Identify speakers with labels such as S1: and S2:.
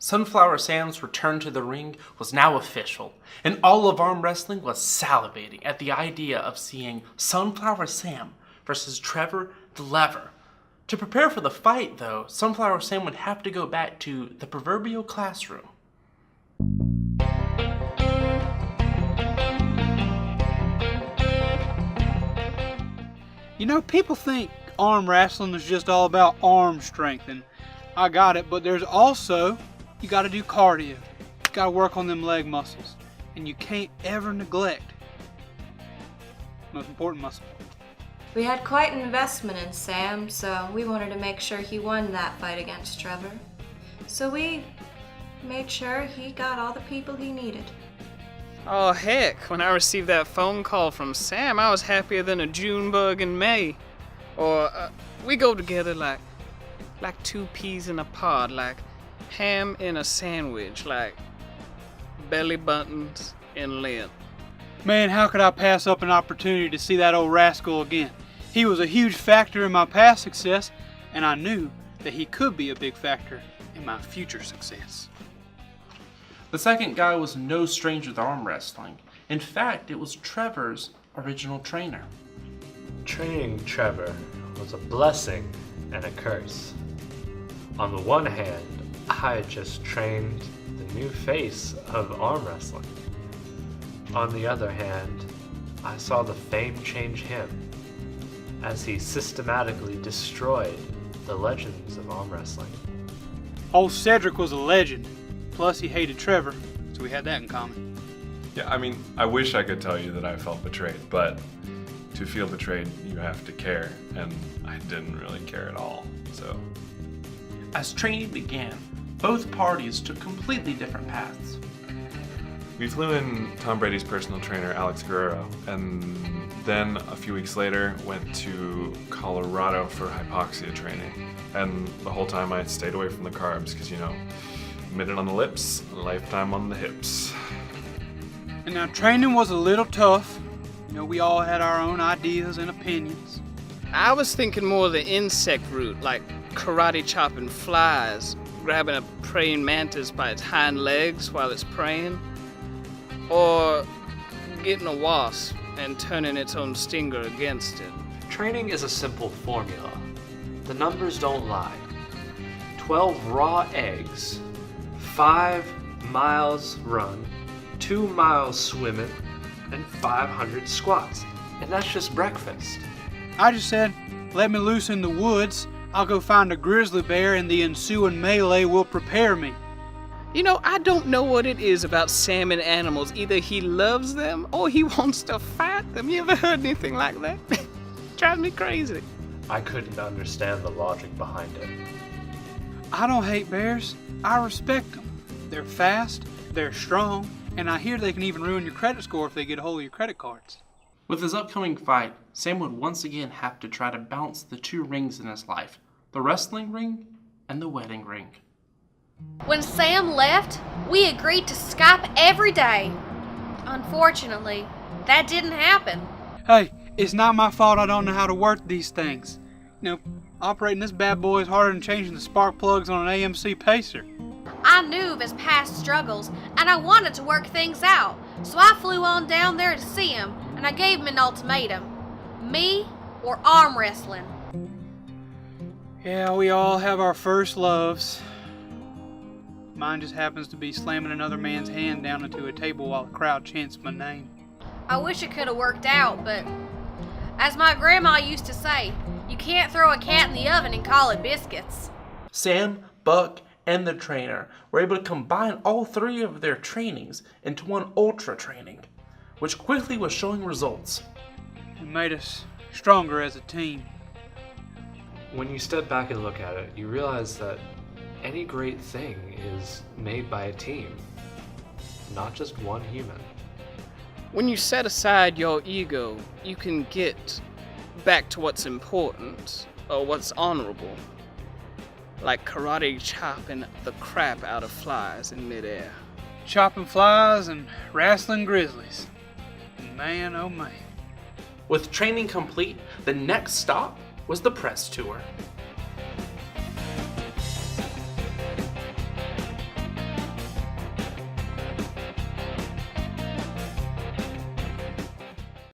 S1: Sunflower Sam's return to the ring was now official, and all of arm wrestling was salivating at the idea of seeing Sunflower Sam versus Trevor the Lever. To prepare for the fight, though, Sunflower Sam would have to go back to the proverbial classroom.
S2: You know, people think arm wrestling is just all about arm strength, and I got it, but there's also, you gotta do cardio. You gotta work on them leg muscles, and you can't ever neglect the most important muscle.
S3: We had quite an investment in Sam, so we wanted to make sure he won that fight against Trevor. So we made sure he got all the people he needed.
S4: Oh heck, when I received that phone call from Sam, I was happier than a June bug in May. Or we go together like two peas in a pod, like ham in a sandwich, like belly buttons in Lent.
S2: Man, how could I pass up an opportunity to see that old rascal again? He was a huge factor in my past success, and I knew that he could be a big factor in my future success.
S1: The second guy was no stranger to arm wrestling. In fact, it was Trevor's original trainer.
S5: Training Trevor was a blessing and a curse. On the one hand, I had just trained the new face of arm wrestling. On the other hand, I saw the fame change him as he systematically destroyed the legends of arm wrestling.
S2: Old Cedric was a legend. Plus, he hated Trevor, so we had that in common.
S6: Yeah, I mean, I wish I could tell you that I felt betrayed, but to feel betrayed, you have to care, and I didn't really care at all, so.
S1: As training began, both parties took completely different paths.
S6: We flew in Tom Brady's personal trainer, Alex Guerrero, and then a few weeks later went to Colorado for hypoxia training. And the whole time I stayed away from the carbs, because, you know, minute on the lips, lifetime on the hips.
S2: And now training was a little tough. You know, we all had our own ideas and opinions.
S4: I was thinking more of the insect route, like karate chopping flies, grabbing a praying mantis by its hind legs while it's praying, or getting a wasp and turning its own stinger against it.
S5: Training is a simple formula. The numbers don't lie. 12 raw eggs, 5 miles run, 2 miles swimming, and 500 squats. And that's just breakfast.
S2: I just said, let me loose in the woods. I'll go find a grizzly bear and the ensuing melee will prepare me.
S4: You know, I don't know what it is about Sam and animals. Either he loves them or he wants to fight them. You ever heard anything like that? Drives me crazy.
S5: I couldn't understand the logic behind it.
S2: I don't hate bears. I respect them. They're fast, they're strong, and I hear they can even ruin your credit score if they get a hold of your credit cards.
S1: With his upcoming fight, Sam would once again have to try to balance the two rings in his life, the wrestling ring and the wedding ring.
S7: When Sam left, we agreed to Skype every day. Unfortunately, that didn't happen.
S2: Hey, it's not my fault I don't know how to work these things. You know, operating this bad boy is harder than changing the spark plugs on an AMC Pacer.
S7: I knew of his past struggles, and I wanted to work things out, so I flew on down there to see him, and I gave him an ultimatum. Me or arm wrestling.
S2: Yeah, we all have our first loves. Mine just happens to be slamming another man's hand down into a table while the crowd chants my name.
S7: I wish it could have worked out, but as my grandma used to say, you can't throw a cat in the oven and call it biscuits.
S1: Sam, Buck, and the trainer were able to combine all three of their trainings into one ultra training, which quickly was showing results.
S2: It made us stronger as a team.
S5: When you step back and look at it, you realize that any great thing is made by a team, not just one human.
S4: When you set aside your ego, you can get back to what's important or what's honorable. Like karate chopping the crap out of flies in midair.
S2: Chopping flies and wrestling grizzlies. Man, oh man.
S1: With training complete, the next stop was the press tour.